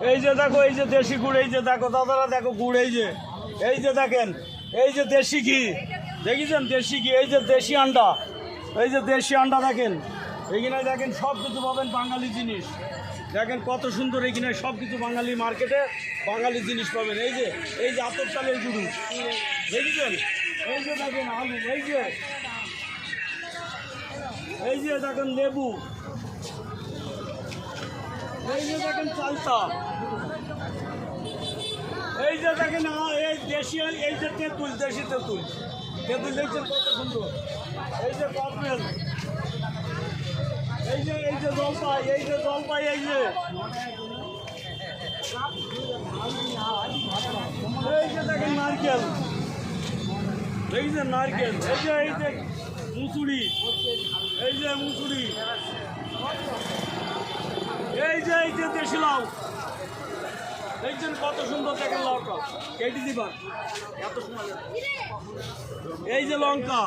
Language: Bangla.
এই যে দেখো, এই যে দেশি গুড়, এই যে দেখো দাদারা, দেখো গুড়, এই যে দেখেন, এই যে দেশি ঘি দেখেছেন, দেশি ঘি, এই যে দেশি আন্ডা, এই যে দেশি আন্ডা দেখেন, এইখানে দেখেন সব কিছু পাবেন বাঙালি জিনিস। দেখেন কত সুন্দর, এইখানে সব কিছু বাঙালি মার্কেটে বাঙালি জিনিস পাবেন। এই যে আতপ চালের গুঁড়ো দেখেছেন, এই যে দেখেন আলু, এই যে দেখেন লেবু, এই যে দেখেন চালতা, এই যে দেখেন এই দেশি, এই যে তেঁতুল, দেশি তেঁতুল দেখছেন কত সুন্দর, এই যে কপেল, এই যে জলপাই, এই যে দেখেন নারকেল দেখছেন, নারকেল, এই যে মুসুরি, এই যে দেশি লাউ দেখছেন কত সুন্দর, দেখেন লাউটা কেটে দিবার এত সময়, এই যে লঙ্কা,